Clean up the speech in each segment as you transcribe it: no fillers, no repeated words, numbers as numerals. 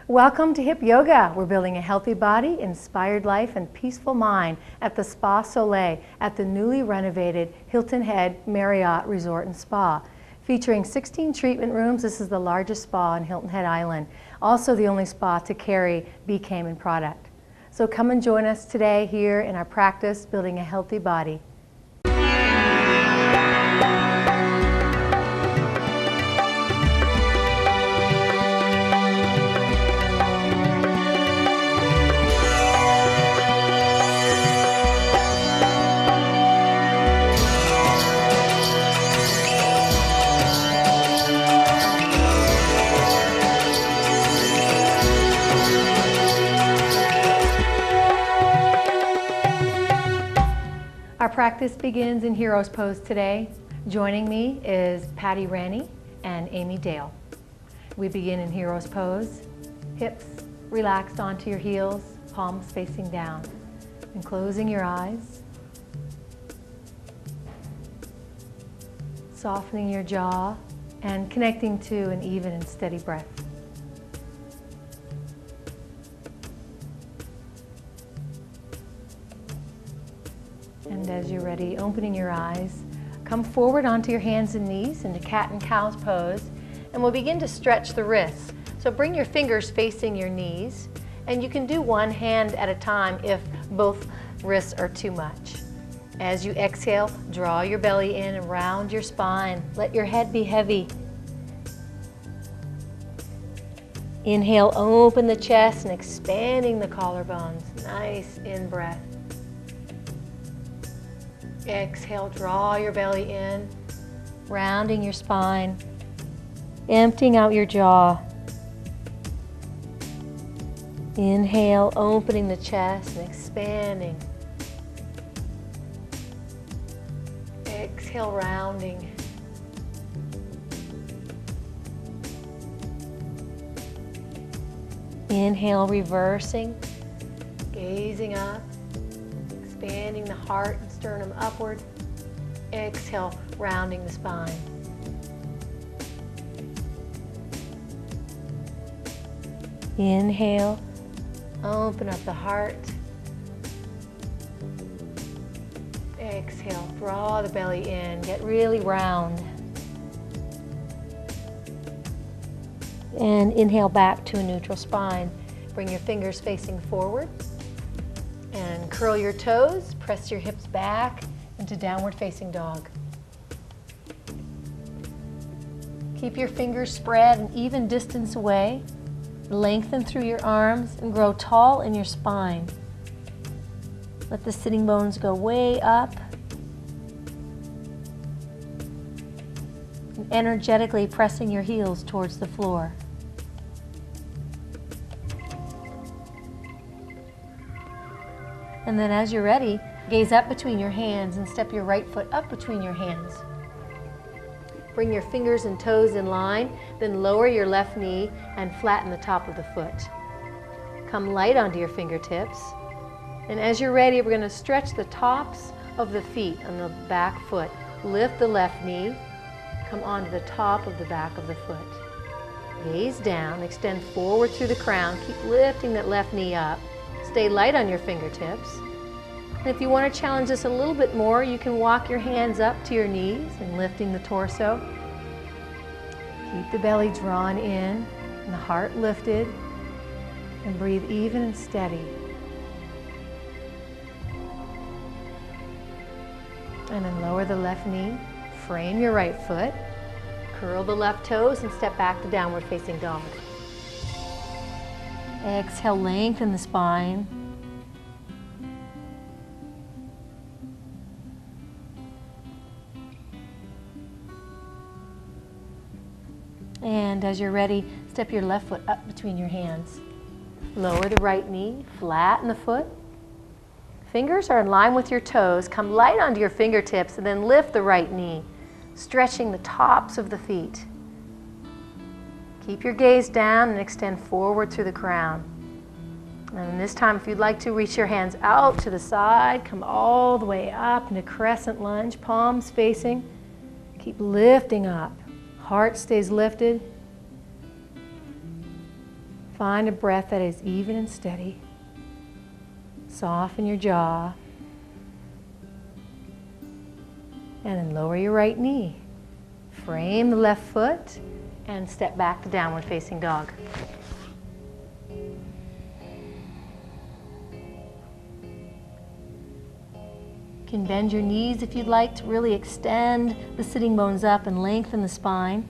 Welcome to Hip Yoga. We're building a healthy body, inspired life, and peaceful mind at the Spa Soleil at the newly renovated Hilton Head Marriott Resort and Spa. Featuring 16 treatment rooms, this is the largest spa on Hilton Head Island. Also the only spa to carry Bee Cayman product. So come and join us today here in our practice, building a healthy body. Our practice begins in Hero's Pose today. Joining me is Patty Ranney and Amy Dale. We begin in Hero's Pose. Hips relaxed onto your heels, palms facing down. And closing your eyes. Softening your jaw and connecting to an even and steady breath. And as you're ready, opening your eyes, come forward onto your hands and knees into cat and cow's pose, and we'll begin to stretch the wrists. So bring your fingers facing your knees, and you can do one hand at a time if both wrists are too much. As you exhale, draw your belly in and round your spine. Let your head be heavy. Inhale, open the chest and expanding the collarbones. Nice in-breath. Exhale, draw your belly in, rounding your spine, emptying out your jaw. Inhale, opening the chest and expanding. Exhale, rounding. Inhale, reversing, gazing up, expanding the heart and sternum upward. Exhale, rounding the spine. Inhale, open up the heart. Exhale, draw the belly in, get really round. And inhale back to a neutral spine. Bring your fingers facing forward. And curl your toes, press your hips back into downward facing dog. Keep your fingers spread an even distance away. Lengthen through your arms and grow tall in your spine. Let the sitting bones go way up. And energetically pressing your heels towards the floor. And then as you're ready, gaze up between your hands and step your right foot up between your hands. Bring your fingers and toes in line, then lower your left knee and flatten the top of the foot. Come light onto your fingertips. And as you're ready, we're going to stretch the tops of the feet on the back foot. Lift the left knee, come onto the top of the back of the foot. Gaze down, extend forward through the crown, keep lifting that left knee up. Stay light on your fingertips. And if you want to challenge this a little bit more, you can walk your hands up to your knees and lifting the torso. Keep the belly drawn in and the heart lifted. And breathe even and steady. And then lower the left knee, frame your right foot, curl the left toes and step back to downward facing dog. Exhale, lengthen the spine. And as you're ready, step your left foot up between your hands. Lower the right knee, flatten the foot. Fingers are in line with your toes. Come light onto your fingertips and then lift the right knee, stretching the tops of the feet. Keep your gaze down and extend forward through the crown. And this time, if you'd like to, reach your hands out to the side, come all the way up into crescent lunge, palms facing. Keep lifting up. Heart stays lifted. Find a breath that is even and steady. Soften your jaw. And then lower your right knee. Frame the left foot and step back to downward facing dog. You can bend your knees if you'd like to really extend the sitting bones up and lengthen the spine.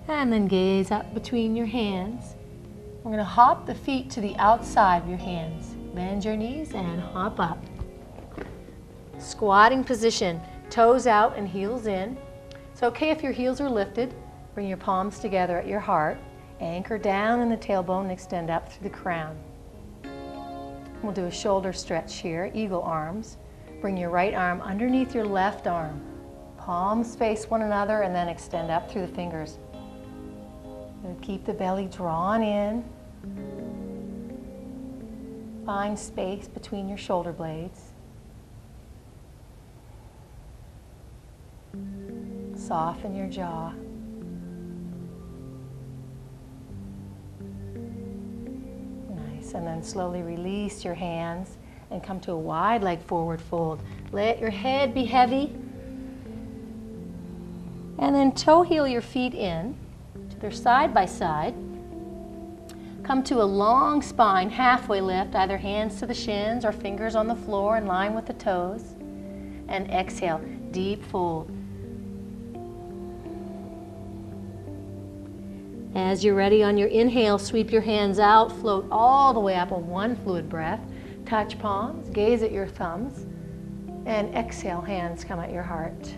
And then gaze up between your hands. We're going to hop the feet to the outside of your hands. Bend your knees and hop up. Squatting position, toes out and heels in. It's okay if your heels are lifted. Bring your palms together at your heart. Anchor down in the tailbone and extend up through the crown. We'll do a shoulder stretch here, eagle arms. Bring your right arm underneath your left arm. Palms face one another and then extend up through the fingers. Keep the belly drawn in. Find space between your shoulder blades. Soften your jaw. Nice, and then slowly release your hands and come to a wide leg forward fold. Let your head be heavy. And then toe heel your feet in. They're side by side. Come to a long spine, halfway lift, either hands to the shins or fingers on the floor in line with the toes. And exhale, deep fold. As you're ready on your inhale, sweep your hands out, float all the way up a one fluid breath. Touch palms, gaze at your thumbs, and exhale, hands come at your heart.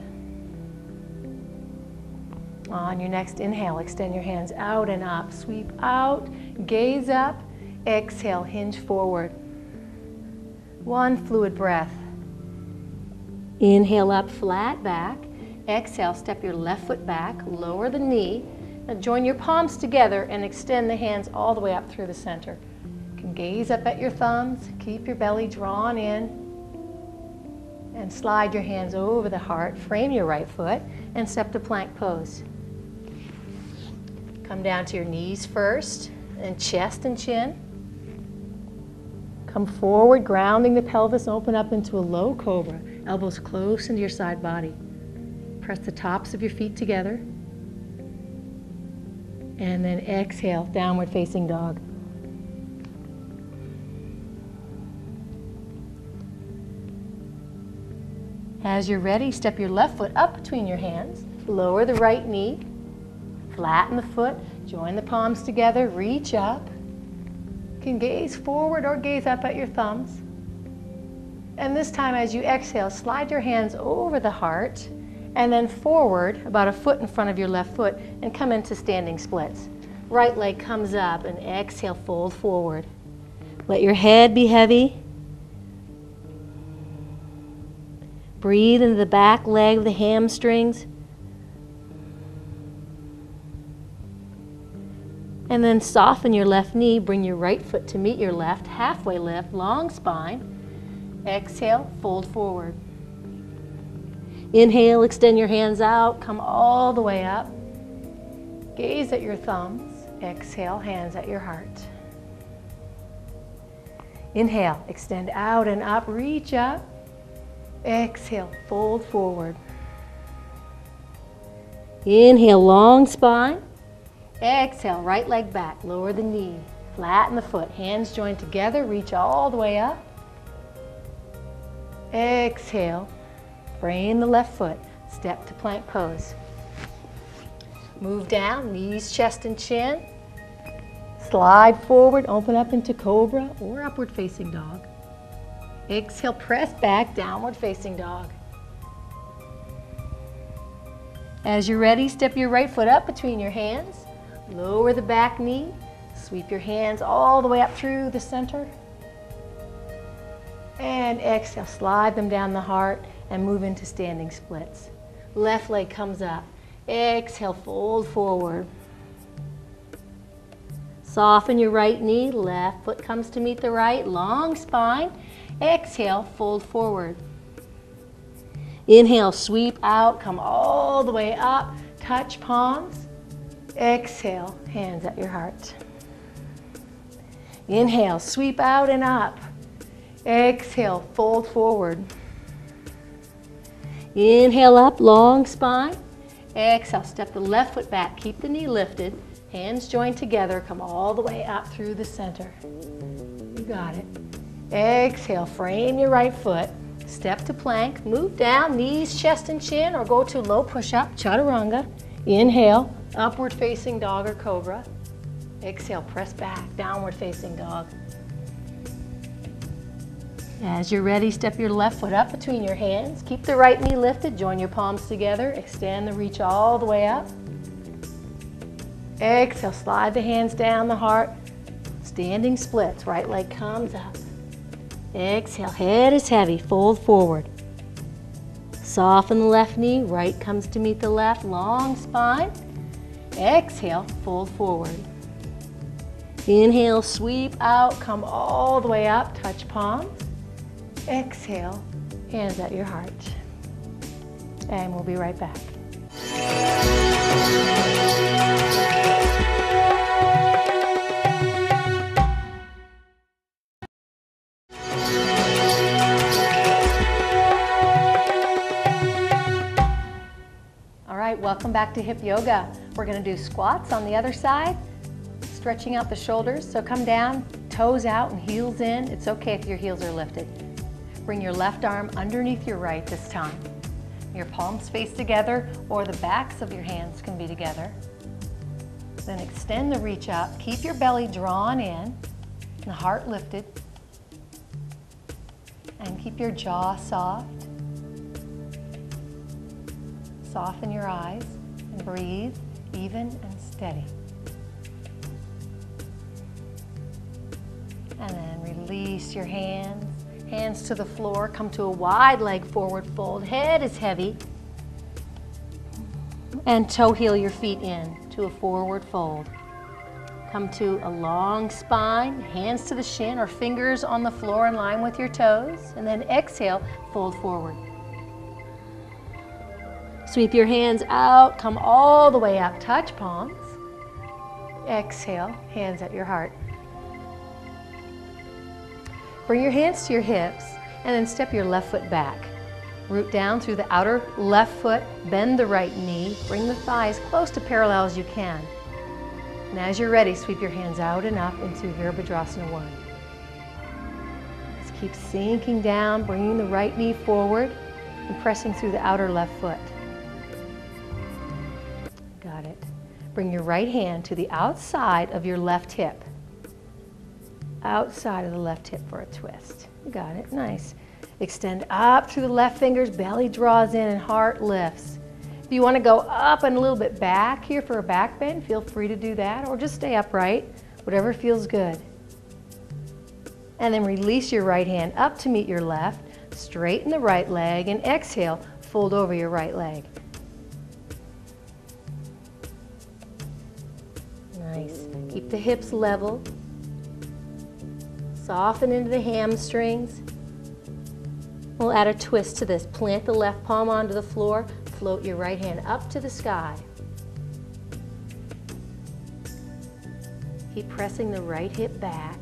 On your next inhale, extend your hands out and up. Sweep out, gaze up, exhale, hinge forward. One fluid breath. Inhale up, flat back. Exhale, step your left foot back, lower the knee. Now join your palms together and extend the hands all the way up through the center. You can gaze up at your thumbs, keep your belly drawn in, and slide your hands over the heart. Frame your right foot and step to plank pose. Come down to your knees first, and chest and chin. Come forward, grounding the pelvis, open up into a low cobra. Elbows close into your side body. Press the tops of your feet together. And then exhale, downward facing dog. As you're ready, step your left foot up between your hands. Lower the right knee. Flatten the foot, join the palms together, reach up. You can gaze forward or gaze up at your thumbs. And this time as you exhale, slide your hands over the heart and then forward about a foot in front of your left foot and come into standing splits. Right leg comes up and exhale, fold forward. Let your head be heavy. Breathe into the back leg of the hamstrings. And then soften your left knee, bring your right foot to meet your left, halfway lift, long spine. Exhale, fold forward. Inhale, extend your hands out, come all the way up. Gaze at your thumbs. Exhale, hands at your heart. Inhale, extend out and up, reach up. Exhale, fold forward. Inhale, long spine. Exhale, right leg back, lower the knee, flatten the foot, hands joined together, reach all the way up. Exhale, frame the left foot, step to plank pose. Move down, knees, chest, and chin. Slide forward, open up into cobra or upward facing dog. Exhale, press back, downward facing dog. As you're ready, step your right foot up between your hands. Lower the back knee, sweep your hands all the way up through the center. And exhale, slide them down the heart and move into standing splits. Left leg comes up. Exhale, fold forward. Soften your right knee, left foot comes to meet the right, long spine. Exhale, fold forward. Inhale, sweep out, come all the way up. touch palms. Exhale, hands at your heart. Inhale, sweep out and up. Exhale, fold forward. Inhale up, long spine. Exhale, step the left foot back. Keep the knee lifted. Hands joined together. Come all the way up through the center. You got it. Exhale, frame your right foot. Step to plank. Move down, knees, chest, and chin, or go to low push-up, chaturanga. Inhale, upward facing dog or cobra. Exhale, press back, downward facing dog. As you're ready, step your left foot up between your hands. Keep the right knee lifted, join your palms together. Extend the reach all the way up. Exhale, slide the hands down the heart. Standing splits, right leg comes up. Exhale, head is heavy, fold forward. Soften the left knee, right comes to meet the left, long spine. Exhale, fold forward. Inhale, sweep out, come all the way up, touch palms. Exhale, hands at your heart. And we'll be right back. All right, welcome back to hip yoga. We're going to do squats on the other side, stretching out the shoulders. So come down, toes out and heels in. It's okay if your heels are lifted. Bring your left arm underneath your right this time. Your palms face together, or the backs of your hands can be together. Then extend the reach up. Keep your belly drawn in and the heart lifted. And keep your jaw soft. Soften your eyes and breathe even and steady. And then release your hands. Hands to the floor, come to a wide leg forward fold. Head is heavy. And toe heel your feet in to a forward fold. Come to a long spine, hands to the shin or fingers on the floor in line with your toes. And then exhale, fold forward. Sweep your hands out, come all the way up, touch palms. Exhale, hands at your heart. Bring your hands to your hips and then step your left foot back. Root down through the outer left foot, bend the right knee, bring the thighs close to parallel as you can. And as you're ready, sweep your hands out and up into Virabhadrasana 1. Just keep sinking down, bringing the right knee forward and pressing through the outer left foot. Got it. Bring your right hand to the outside of your left hip. Outside of the left hip for a twist. Got it, nice. Extend up through the left fingers, belly draws in and heart lifts. If you want to go up and a little bit back here for a back bend, feel free to do that, or just stay upright, whatever feels good. And then release your right hand up to meet your left, straighten the right leg, and exhale, fold over your right leg. Nice. Keep the hips level. Soften into the hamstrings. We'll add a twist to this. Plant the left palm onto the floor. Float your right hand up to the sky. Keep pressing the right hip back.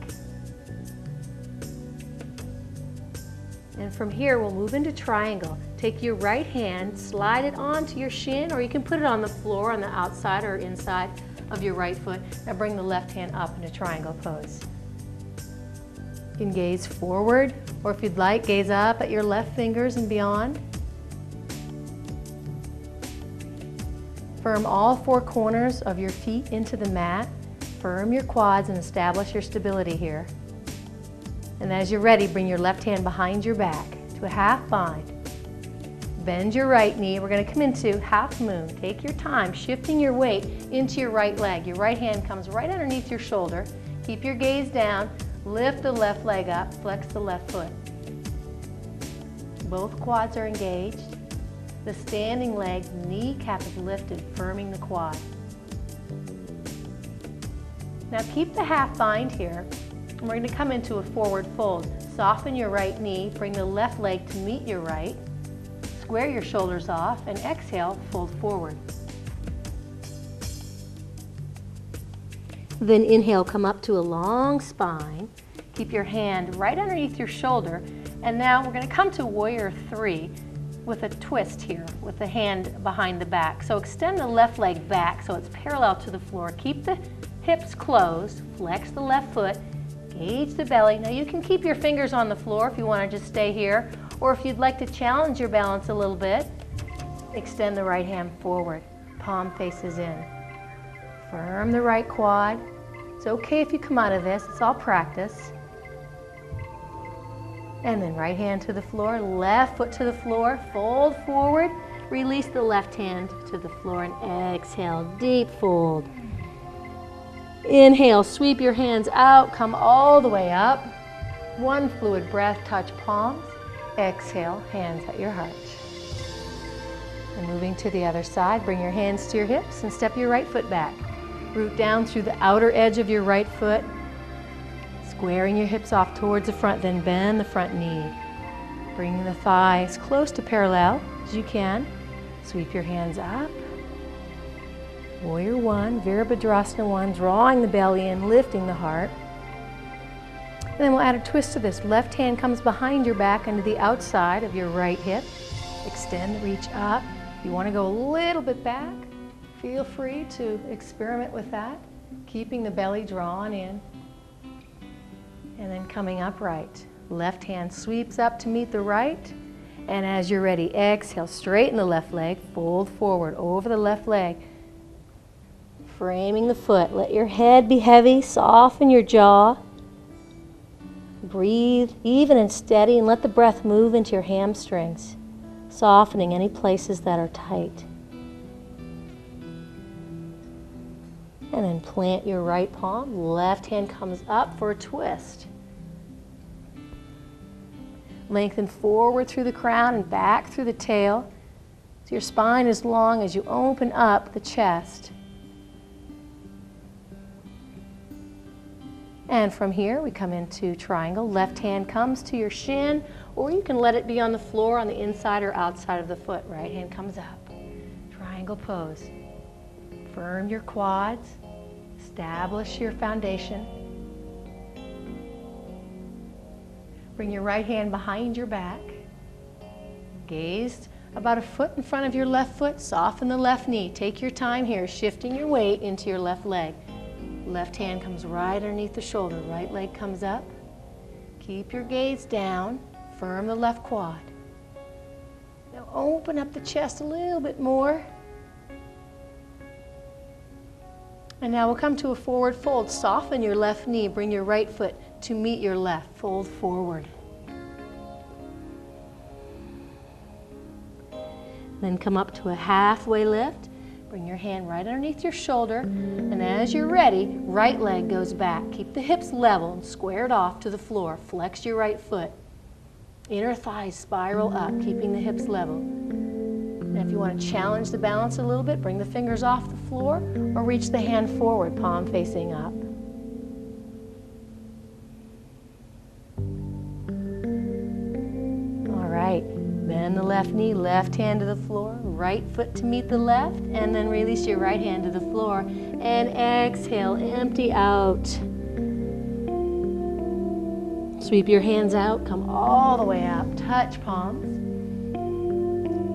And from here, we'll move into triangle. Take your right hand, slide it onto your shin, or you can put it on the floor on the outside or inside of your right foot. Now bring the left hand up into triangle pose. You can gaze forward, or if you'd like, gaze up at your left fingers and beyond. Firm all four corners of your feet into the mat. Firm your quads and establish your stability here. And as you're ready, bring your left hand behind your back to a half bind. Bend your right knee. We're going to come into half moon. Take your time, shifting your weight into your right leg. Your right hand comes right underneath your shoulder. Keep your gaze down. Lift the left leg up, flex the left foot. Both quads are engaged. The standing leg, kneecap is lifted, firming the quad. Now keep the half bind here. And we're going to come into a forward fold. Soften your right knee, bring the left leg to meet your right. Square your shoulders off and exhale, fold forward. Then inhale, come up to a long spine. Keep your hand right underneath your shoulder. And now we're going to come to warrior three with a twist here, with the hand behind the back. So extend the left leg back so it's parallel to the floor. Keep the hips closed, flex the left foot, gauge the belly. Now you can keep your fingers on the floor if you want to just stay here, or if you'd like to challenge your balance a little bit, extend the right hand forward, palm faces in. Firm the right quad. It's okay if you come out of this, it's all practice. And then right hand to the floor, left foot to the floor, fold forward, release the left hand to the floor and exhale, deep fold. Inhale, sweep your hands out, come all the way up. One fluid breath, touch palms. Exhale, hands at your heart. And moving to the other side, bring your hands to your hips and step your right foot back. Root down through the outer edge of your right foot, squaring your hips off towards the front, then bend the front knee. Bring the thighs close to parallel as you can. Sweep your hands up. Warrior one, Virabhadrasana one, drawing the belly in, lifting the heart. And then we'll add a twist to this. Left hand comes behind your back into the outside of your right hip. Extend, reach up. If you want to go a little bit back, feel free to experiment with that, keeping the belly drawn in. And then coming upright. Left hand sweeps up to meet the right. And as you're ready, exhale, straighten the left leg, fold forward over the left leg. Framing the foot. Let your head be heavy, soften your jaw. Breathe even and steady, and let the breath move into your hamstrings, softening any places that are tight. And then plant your right palm. Left hand comes up for a twist. Lengthen forward through the crown and back through the tail. So your spine is long as you open up the chest. And from here, we come into triangle. Left hand comes to your shin, or you can let it be on the floor on the inside or outside of the foot. Right hand comes up. Triangle pose. Firm your quads. Establish your foundation. Bring your right hand behind your back. Gaze about a foot in front of your left foot. Soften the left knee. Take your time here, shifting your weight into your left leg. Left hand comes right underneath the shoulder. Right leg comes up. Keep your gaze down. Firm the left quad. Now open up the chest a little bit more. And now we'll come to a forward fold. Soften your left knee. Bring your right foot to meet your left. Fold forward. Then come up to a halfway lift. Bring your hand right underneath your shoulder. And as you're ready, right leg goes back. Keep the hips level and squared off to the floor. Flex your right foot. Inner thighs spiral up, keeping the hips level. And if you want to challenge the balance a little bit, bring the fingers off the floor or reach the hand forward, palm facing up. All right, bend the left knee, left hand to the floor, right foot to meet the left, and then release your right hand to the floor. And exhale, empty out. Sweep your hands out, come all the way up, touch palms.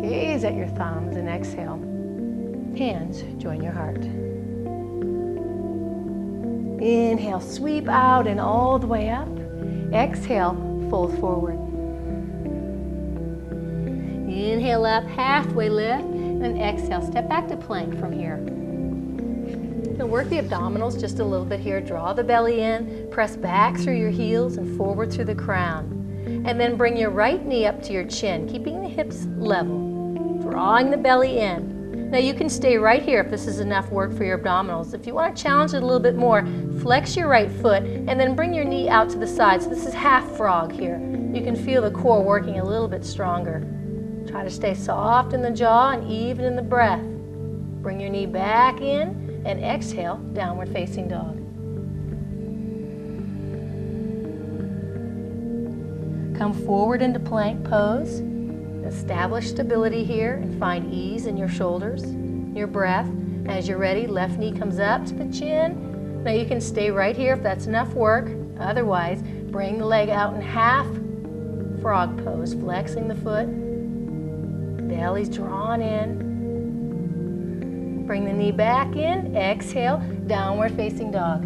Gaze at your thumbs and exhale. Hands join your heart. Inhale, sweep out and all the way up. Exhale, fold forward. Inhale up, halfway lift, and exhale, step back to plank from here. Now work the abdominals just a little bit here. Draw the belly in, press back through your heels and forward through the crown. And then bring your right knee up to your chin, keeping the hips level. Drawing the belly in. Now you can stay right here if this is enough work for your abdominals. If you want to challenge it a little bit more, flex your right foot and then bring your knee out to the side. So this is half frog here. You can feel the core working a little bit stronger. Try to stay soft in the jaw and even in the breath. Bring your knee back in and exhale, downward facing dog. Come forward into plank pose. Establish stability here and find ease in your shoulders, your breath. As you're ready, left knee comes up to the chin, Now you can stay right here if that's enough work. Otherwise, bring the leg out in half frog pose, flexing the foot. Belly's drawn in. Bring the knee back in. Exhale, downward facing dog.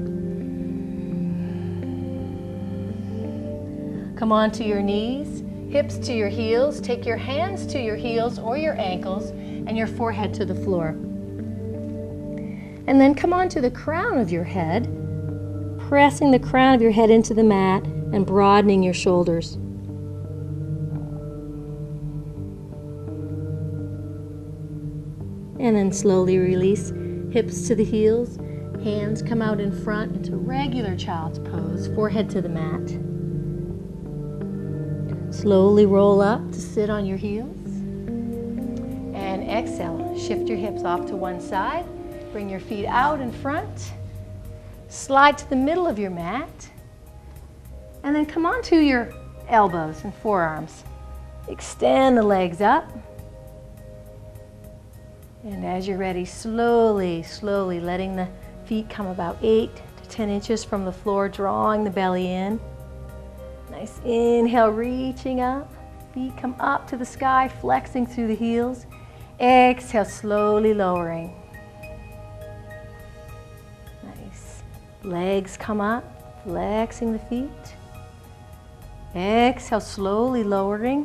Come onto your knees, hips to your heels. Take your hands to your heels or your ankles and your forehead to the floor. And then come onto the crown of your head, pressing the crown of your head into the mat and broadening your shoulders. And then slowly release, hips to the heels, hands come out in front into regular child's pose, forehead to the mat. Slowly roll up to sit on your heels. And exhale, shift your hips off to one side, bring your feet out in front, slide to the middle of your mat, and then come onto your elbows and forearms. Extend the legs up. And as you're ready, slowly, slowly letting the feet come about 8 to 10 inches from the floor, drawing the belly in. Nice inhale, reaching up. Feet come up to the sky, flexing through the heels. Exhale, slowly lowering. Nice. Legs come up, flexing the feet. Exhale, slowly lowering.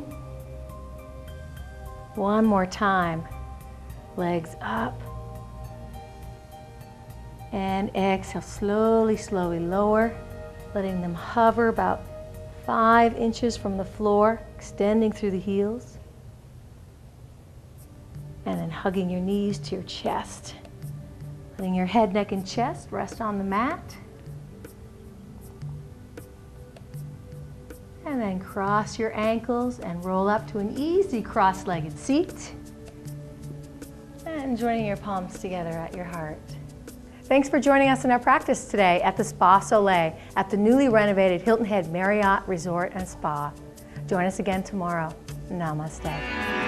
One more time. Legs up. And exhale, slowly, slowly lower, letting them hover about 5 inches from the floor, extending through the heels. And then hugging your knees to your chest. Letting your head, neck, and chest rest on the mat. And then cross your ankles and roll up to an easy cross-legged seat. And joining your palms together at your heart. Thanks for joining us in our practice today at the Spa Soleil at the newly renovated Hilton Head Marriott Resort and Spa. Join us again tomorrow. Namaste.